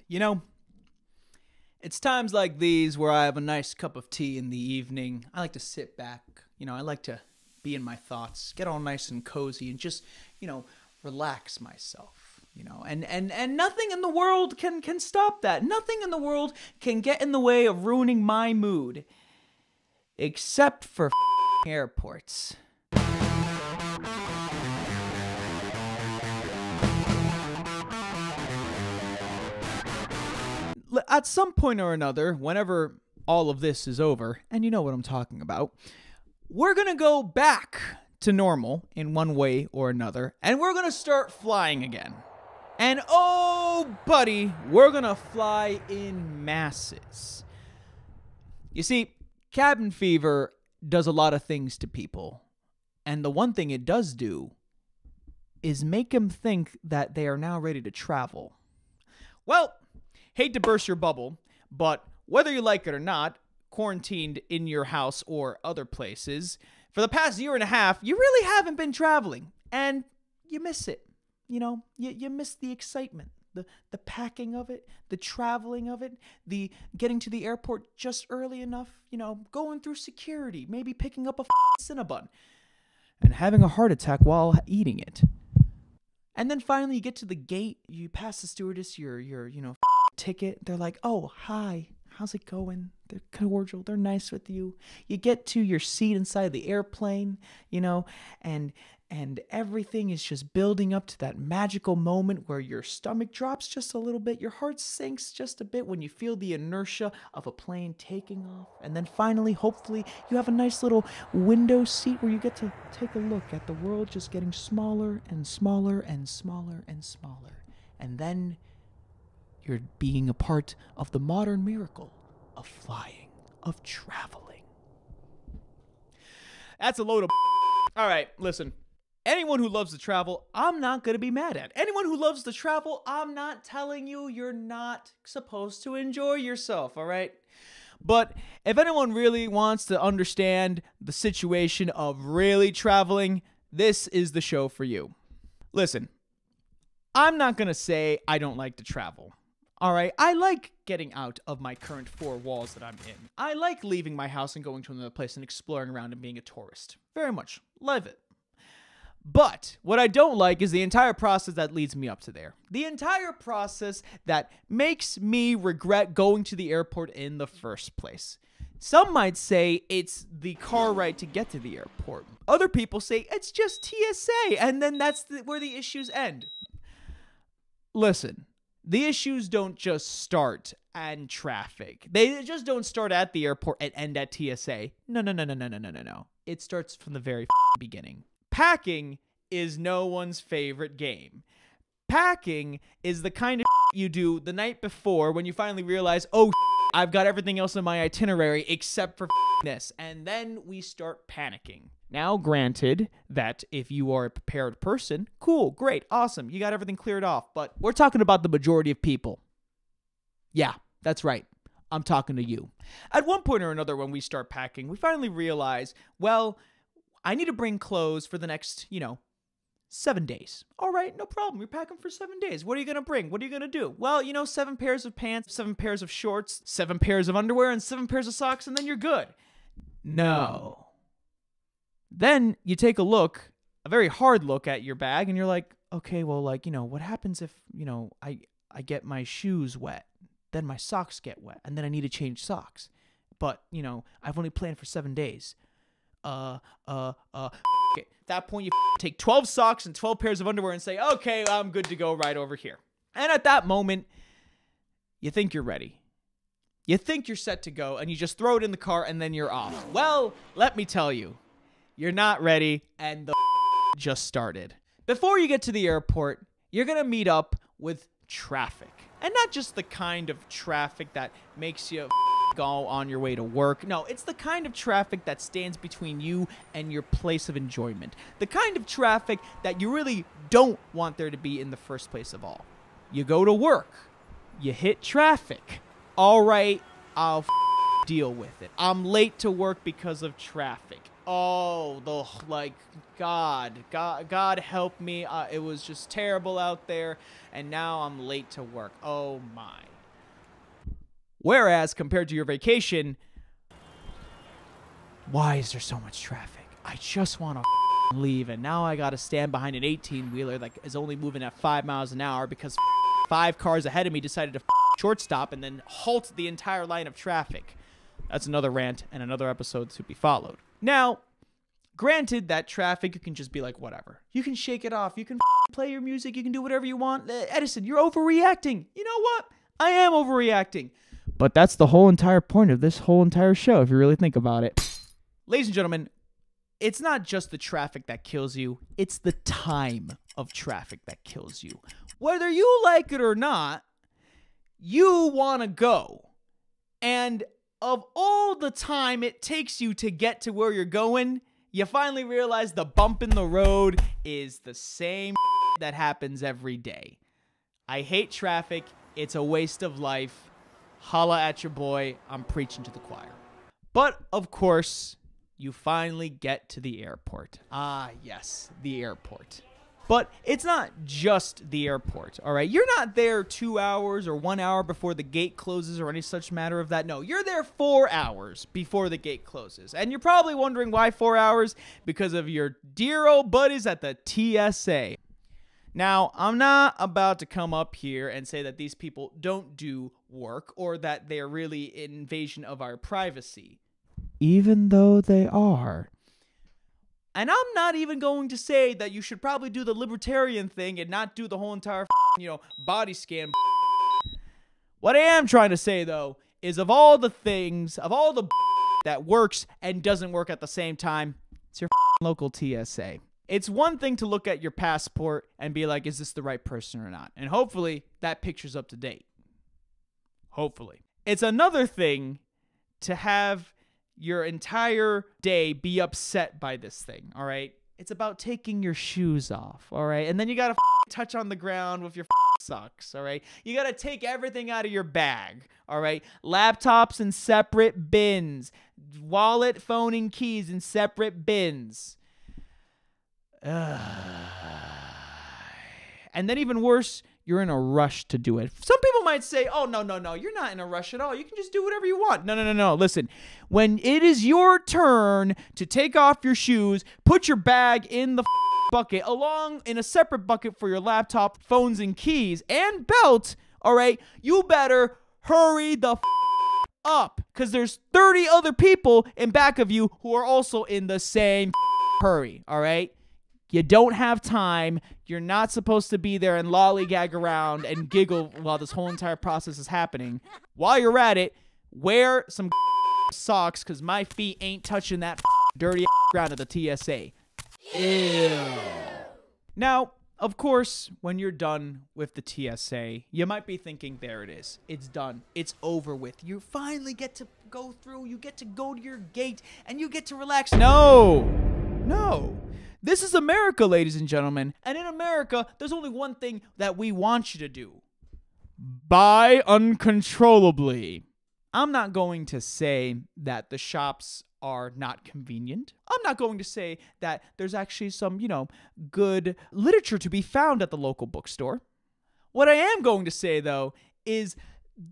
You know, it's times like these where I have a nice cup of tea in the evening. I like to sit back. I like to be in my thoughts, get all nice and cozy, and just, relax myself. And nothing in the world can stop that. Nothing in the world can get in the way of ruining my mood. Except for airports. At some point or another, whenever all of this is over, and you know what I'm talking about, we're going to go back to normal in one way or another, and we're going to start flying again. And oh, buddy, we're going to fly in masses. You see, cabin fever does a lot of things to people, and the one thing it does do is make them think that they are now ready to travel. Well, hate to burst your bubble, but whether you like it or not, quarantined in your house or other places, for the past year and a half, you really haven't been traveling, and you miss it. You miss the excitement, the packing of it, the traveling of it, the getting to the airport just early enough, going through security, maybe picking up a Cinnabon, and having a heart attack while eating it. And then finally you get to the gate, you pass the stewardess your ticket. They're like, "Oh, hi, how's it going?" They're cordial, they're nice with you. You get to your seat inside the airplane, and everything is just building up to that magical moment where your stomach drops just a little bit, your heart sinks just a bit when you feel the inertia of a plane taking off. And then finally, hopefully, you have a nice little window seat where you get to take a look at the world just getting smaller and smaller and smaller and smaller. And then you're being a part of the modern miracle of flying, of traveling. That's a load of All right, listen. Anyone who loves to travel, I'm not going to be mad at. Anyone who loves to travel, I'm not telling you you're not supposed to enjoy yourself, all right? But if anyone really wants to understand the situation of really traveling, this is the show for you. Listen, I'm not going to say I don't like to travel. All right, I like getting out of my current four walls that I'm in. I like leaving my house and going to another place and exploring around and being a tourist. Very much. Love it. But what I don't like is the entire process that leads me up to there. The entire process that makes me regret going to the airport in the first place. Some might say it's the car ride to get to the airport. Other people say it's just TSA, and then that's where the issues end. Listen. The issues don't just start in traffic. They just don't start at the airport and end at TSA. No. It starts from the very beginning. Packing is no one's favorite game. Packing is the kind of you do the night before when you finally realize, oh, I've got everything else in my itinerary except for this. And then we start panicking. Now, granted that if you are a prepared person, cool, great, awesome, you got everything cleared off. But we're talking about the majority of people. Yeah, that's right. I'm talking to you. At one point or another when we start packing, we finally realize, well, I need to bring clothes for the next, 7 days. All right, no problem. You're packing for 7 days. What are you going to bring? What are you going to do? Well, 7 pairs of pants, 7 pairs of shorts, 7 pairs of underwear, and 7 pairs of socks, and then you're good. No. Then you take a very hard look at your bag, and you're like, okay, well, what happens if, I get my shoes wet, then my socks get wet, and then I need to change socks. But, I've only planned for 7 days. Okay. At that point, you take 12 socks and 12 pairs of underwear and say, okay, I'm good to go right over here. And at that moment, you think you're ready. You think you're set to go, and you just throw it in the car, and then you're off. Well, let me tell you. You're not ready, and the just started. Before you get to the airport, you're going to meet up with traffic. And not just the kind of traffic that makes you go on your way to work. No, it's the kind of traffic that stands between you and your place of enjoyment. The kind of traffic that you really don't want there to be in the first place of all. You go to work. You hit traffic. All right, I'll deal with it. I'm late to work because of traffic. Oh, God help me. It was just terrible out there, and now I'm late to work. Oh, my. Whereas compared to your vacation, why is there so much traffic? I just want to leave, and now I got to stand behind an 18-wheeler that is only moving at 5 miles an hour because 5 cars ahead of me decided to short stop and then halt the entire line of traffic. That's another rant and another episode to be followed. Now, granted that traffic, you can just be like, whatever. You can shake it off. You can play your music. You can do whatever you want. Edison, you're overreacting. You know what? I am overreacting. But that's the whole entire point of this whole entire show, if you really think about it. Ladies and gentlemen, it's not just the traffic that kills you. It's the time of traffic that kills you. Whether you like it or not, you want to go. And of all the time it takes you to get to where you're going, you finally realize the bump in the road is the same that happens every day. I hate traffic. It's a waste of life. Holla at your boy. I'm preaching to the choir. But, of course, you finally get to the airport. Ah, yes, the airport. But it's not just the airport, all right? You're not there 2 hours or 1 hour before the gate closes or any such matter of that. No, you're there 4 hours before the gate closes. And you're probably wondering why 4 hours? Because of your dear old buddies at the TSA. Now, I'm not about to come up here and say that these people don't do work or that they're really an invasion of our privacy, even though they are. And I'm not even going to say that you should probably do the libertarian thing and not do the whole entire, body scan. What I am trying to say, though, is of all the things, of all the that works and doesn't work at the same time, it's your local TSA. It's one thing to look at your passport and be like, is this the right person or not? And hopefully that picture's up to date. Hopefully. It's another thing to have your entire day be upset by this thing, all right? It's about taking your shoes off, all right? And then you got to touch on the ground with your socks, all right? You got to take everything out of your bag, all right? Laptops in separate bins. Wallet, phone, and keys in separate bins. And then even worse, you're in a rush to do it. Some people might say, oh, no, you're not in a rush at all. You can just do whatever you want. No. Listen, when it is your turn to take off your shoes, put your bag in the bucket, along in a separate bucket for your laptop, phones, and keys, and belt, all right, you better hurry the up, because there's 30 other people in back of you who are also in the same hurry, all right? You don't have time. You're not supposed to be there and lollygag around and giggle while this whole entire process is happening. While you're at it, wear some socks, because my feet ain't touching that dirty ground of the TSA. Ew. Now, of course, when you're done with the TSA, you might be thinking, there it is. It's done. It's over with. You finally get to go through. You get to go to your gate, and you get to relax. No. This is America, ladies and gentlemen. And in America, there's only one thing that we want you to do. Buy uncontrollably. I'm not going to say that the shops are not convenient. I'm not going to say that there's actually some, good literature to be found at the local bookstore. What I am going to say, though, is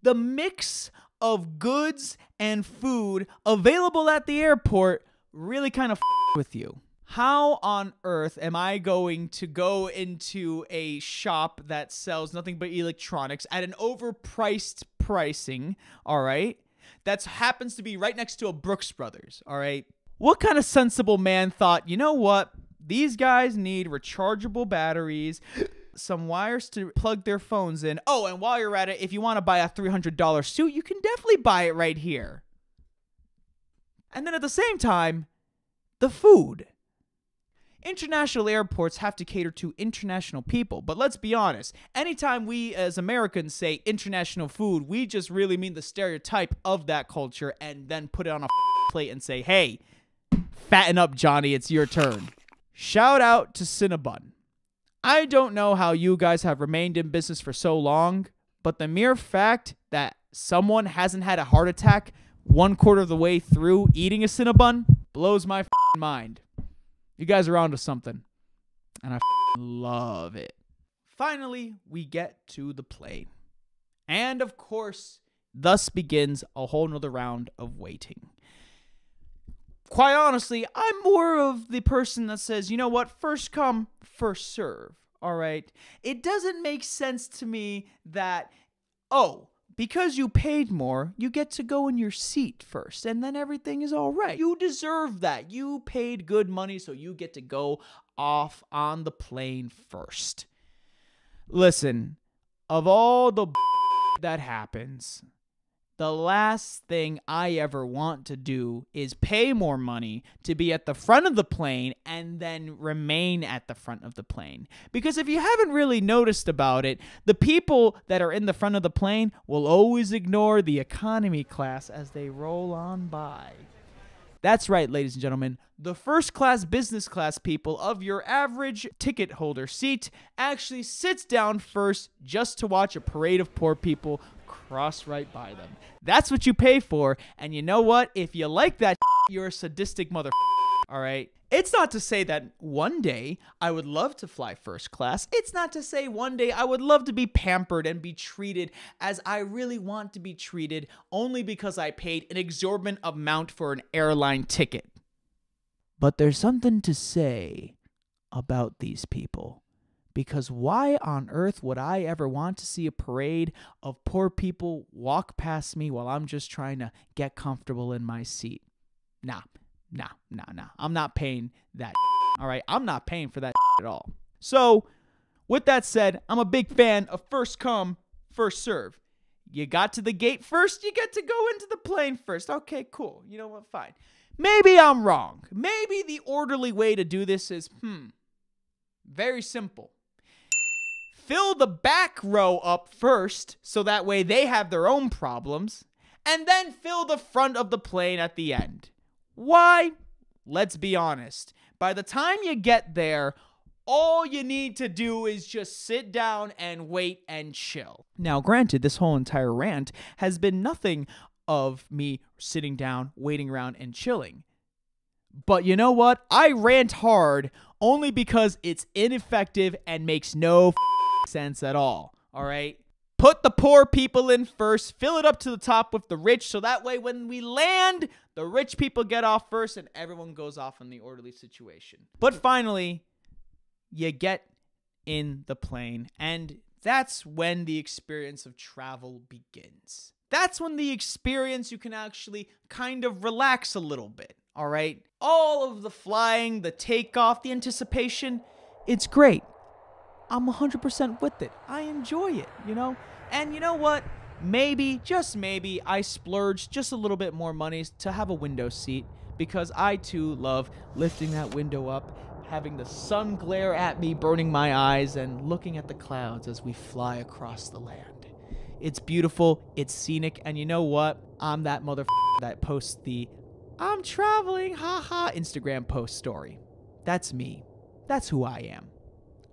the mix of goods and food available at the airport really kind of with you. How on earth am I going to go into a shop that sells nothing but electronics at an overpriced pricing, all right, that happens to be right next to a Brooks Brothers, all right? What kind of sensible man thought, you know what? These guys need rechargeable batteries, some wires to plug their phones in. Oh, and while you're at it, if you want to buy a $300 suit, you can definitely buy it right here. And then at the same time, the food. International airports have to cater to international people, but let's be honest, anytime we as Americans say international food, we just really mean the stereotype of that culture and then put it on a plate and say, hey, fatten up, Johnny, it's your turn. Shout out to Cinnabon. I don't know how you guys have remained in business for so long, but the mere fact that someone hasn't had a heart attack 1/4 of the way through eating a Cinnabon blows my mind. You guys are onto something, and I love it. Finally, we get to the plane. And, of course, Thus begins a whole nother round of waiting. Quite honestly, I'm more of the person that says, you know what, first come, first serve, all right? It doesn't make sense to me that, oh, because you paid more, you get to go in your seat first, and then everything is all right. You deserve that. You paid good money, so you get to go off on the plane first. Listen, of all the that happens, the last thing I ever want to do is pay more money to be at the front of the plane and then remain at the front of the plane. Because if you haven't really noticed about it, the people that are in the front of the plane will always ignore the economy class as they roll on by. That's right, ladies and gentlemen. The first class, business class people of your average ticket holder seat actually sits down first just to watch a parade of poor people cross right by them. That's what you pay for, and you know what? If you like that, you're a sadistic mother. All right? It's not to say that one day I would love to fly first class. It's not to say one day I would love to be pampered and be treated as I really want to be treated only because I paid an exorbitant amount for an airline ticket. But there's something to say about these people. Because why on earth would I ever want to see a parade of poor people walk past me while I'm just trying to get comfortable in my seat? Nah. I'm not paying that. All right? I'm not paying for that at all. So, with that said, I'm a big fan of first come, first serve. You got to the gate first, you get to go into the plane first. Okay, cool. You know what? Fine. Maybe I'm wrong. Maybe the orderly way to do this is, very simple. Fill the back row up first, so that way they have their own problems, and then fill the front of the plane at the end. Why? Let's be honest. By the time you get there, all you need to do is just sit down and wait and chill. Now, granted, this whole entire rant has been nothing of me sitting down, waiting around, and chilling. But you know what? I rant hard only because it's ineffective and makes no sense at all. All right? Put the poor people in first, fill it up to the top with the rich, so that way when we land, the rich people get off first and everyone goes off in the orderly situation. But finally, you get in the plane, and that's when the experience of travel begins. That's when the experience you can actually kind of relax a little bit, all right? All of the flying, the takeoff, the anticipation, it's great. I'm 100% with it. I enjoy it, you know? And you know what? Maybe, just maybe, I splurge just a little bit more money to have a window seat because I, too, love lifting that window up, having the sun glare at me, burning my eyes, and looking at the clouds as we fly across the land. It's beautiful, it's scenic, and you know what? I'm that that posts the I'm traveling, haha, Instagram post story. That's me. That's who I am.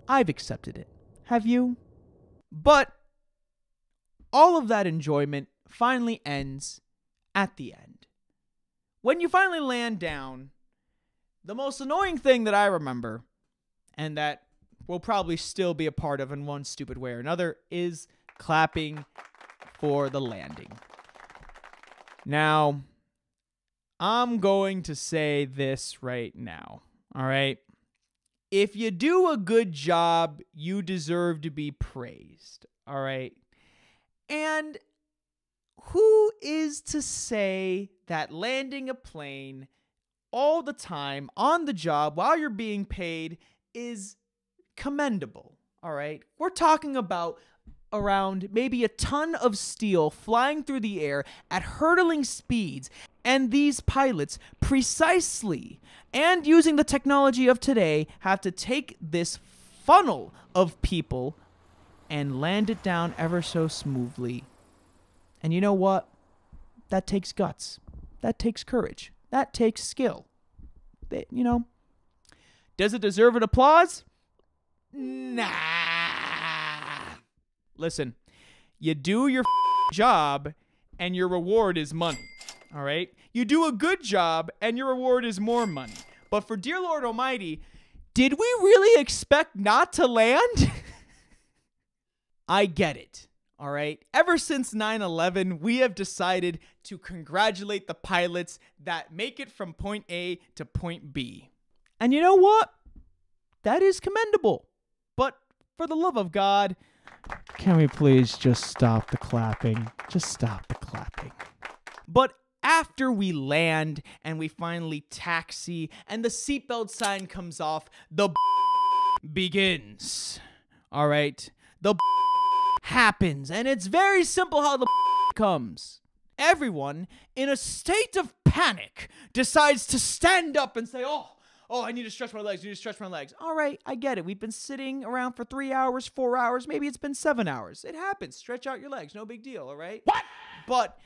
I've accepted it. Have you? But all of that enjoyment finally ends at the end. When you finally land down, the most annoying thing that I remember, and that will probably still be a part of in one stupid way or another, is clapping for the landing. Now, I'm going to say this right now, all right? If you do a good job, you deserve to be praised, all right? And who is to say that landing a plane all the time on the job while you're being paid is commendable, all right? We're talking about around maybe a ton of steel flying through the air at hurtling speeds, and these pilots precisely and using the technology of today have to take this funnel of people and land it down ever so smoothly. And you know what? That takes guts. That takes courage. That takes skill. You know, does it deserve an applause? Nah. Listen, you do your job and your reward is money, all right? You do a good job and your reward is more money. But for dear Lord Almighty, did we really expect not to land? I get it, All right. Ever since 9/11, we have decided to congratulate the pilots that make it from point A to point B. And you know what? That is commendable. But for the love of God, can we please just stop the clapping? Just stop the clapping. But after we land and we finally taxi and the seatbelt sign comes off, the begins. All right. The happens, and it's very simple how the comes. Everyone, in a state of panic, decides to stand up and say, oh, I need to stretch my legs, All right, I get it. We've been sitting around for 3 hours, 4 hours, maybe it's been 7 hours. It happens. Stretch out your legs. No big deal, all right? What? But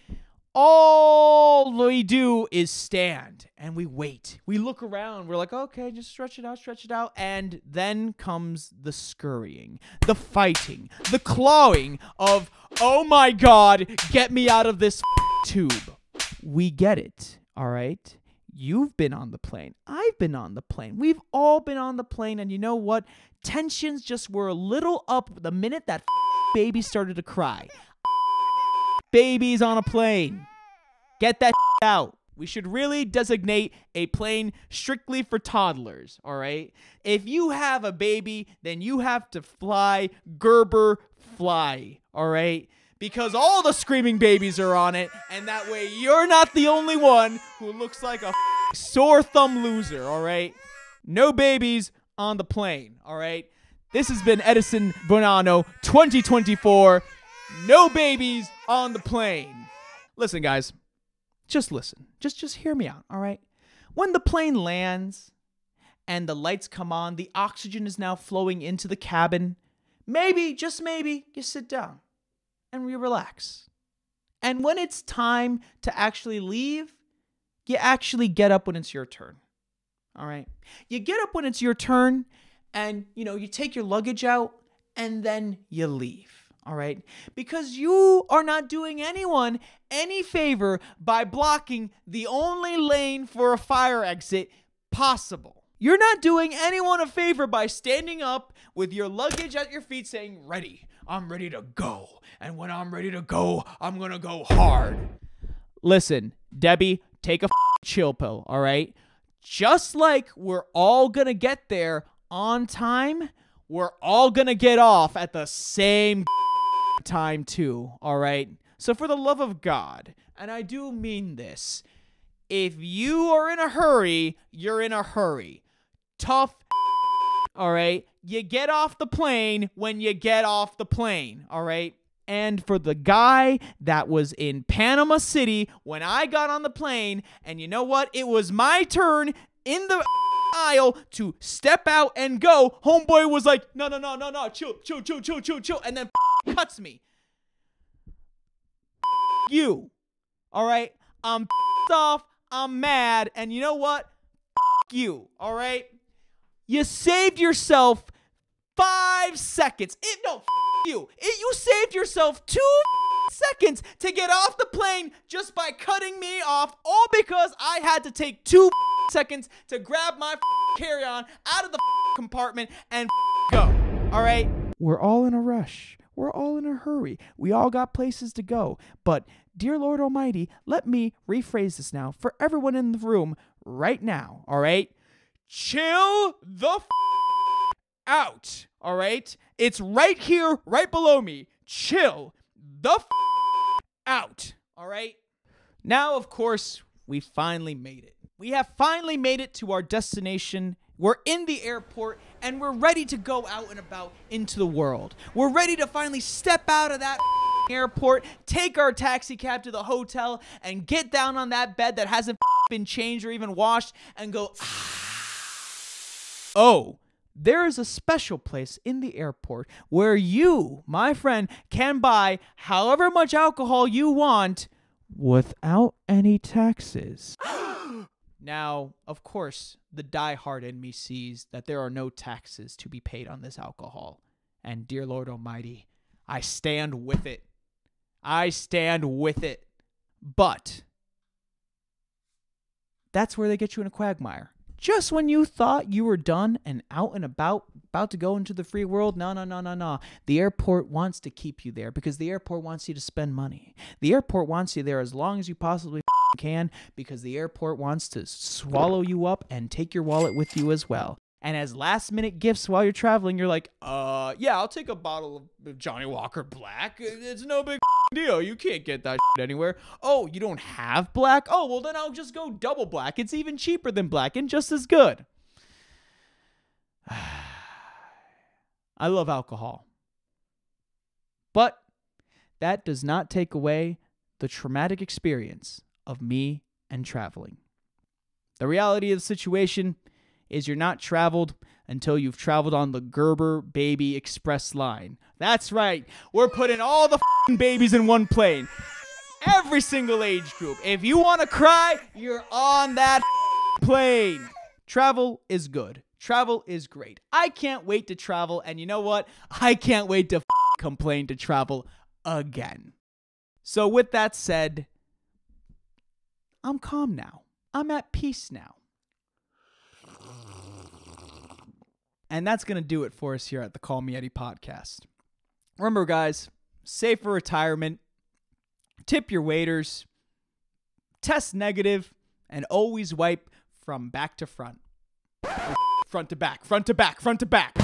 all we do is stand and we wait. We look around. We're like, okay, just stretch it out. And then comes the scurrying, the fighting, the clawing of, oh my God, get me out of this tube. We get it, all right? You've been on the plane. I've been on the plane. We've all been on the plane. And you know what? Tensions just were a little up the minute that baby started to cry. Babies on a plane. Get that out. We should really designate a plane strictly for toddlers, all right? If you have a baby, then you have to fly Gerber fly, all right? Because all the screaming babies are on it, and that way you're not the only one who looks like a sore thumb loser, all right? No babies on the plane, all right? This has been Edison Bonanno 2024. No babies on the plane. Listen, guys. Just listen. Just hear me out, all right? When the plane lands and the lights come on, the oxygen is now flowing into the cabin. Maybe, just maybe, you sit down and you relax. And when it's time to actually leave, you actually get up when it's your turn, all right? You get up when it's your turn and, you take your luggage out and then you leave. All right, because you are not doing anyone any favor by blocking the only lane for a fire exit possible. You're not doing anyone a favor by standing up with your luggage at your feet saying, ready, I'm ready to go. And when I'm ready to go, I'm going to go hard. Listen, Debbie, take a chill pill, all right? Just like we're all going to get there on time, we're all going to get off at the same time too, all right? So for the love of God, and I do mean this, if you are in a hurry, you're in a hurry. Tough, all right? You get off the plane when you get off the plane, all right? And for the guy that was in Panama City when I got on the plane, and you know what? It was my turn in the aisle to step out and go. Homeboy was like, no, chill, and then cuts me. You, all right? I'm off, I'm mad, and you know what? You, all right? You saved yourself 5 seconds. You saved yourself 2 seconds to get off the plane just by cutting me off, all because I had to take 2 seconds to grab my carry-on out of the compartment and go, all right? We're all in a rush. We're all in a hurry. We all got places to go. But, dear Lord Almighty, let me rephrase this now for everyone in the room right now, all right? Chill the out, all right? It's right here, right below me. Chill the out, all right? Now, of course, we finally made it. We have finally made it to our destination. We're in the airport, and we're ready to go out and about into the world. We're ready to finally step out of that airport, take our taxi cab to the hotel, and get down on that bed that hasn't been changed or even washed, and go, oh, there is a special place in the airport where you, my friend, can buy however much alcohol you want without any taxes. Now, of course, the diehard in me sees that there are no taxes to be paid on this alcohol. And dear Lord Almighty, I stand with it. I stand with it. But that's where they get you in a quagmire. Just when you thought you were done and out and about about to go into the free world? No, no, no, no, no. The airport wants to keep you there because the airport wants you to spend money. The airport wants you there as long as you possibly can because the airport wants to swallow you up and take your wallet with you as well. And as last-minute gifts while you're traveling, you're like, yeah, I'll take a bottle of Johnny Walker Black. It's no big deal. You can't get that anywhere. Oh, you don't have black? Oh, well, then I'll just go double black. It's even cheaper than black and just as good. I love alcohol. But that does not take away the traumatic experience of me and traveling. The reality of the situation is you're not traveled until you've traveled on the Gerber Baby Express line. That's right. We're putting all the babies in one plane. Every single age group. If you want to cry, you're on that plane. Travel is good. Travel is great. I can't wait to travel. And you know what? I can't wait to complain to travel again. So with that said, I'm calm now. I'm at peace now. And that's going to do it for us here at the Call Me Eddy podcast. Remember, guys, save for retirement, tip your waiters, test negative, and always wipe from back to front. Front to back, front to back, front to back.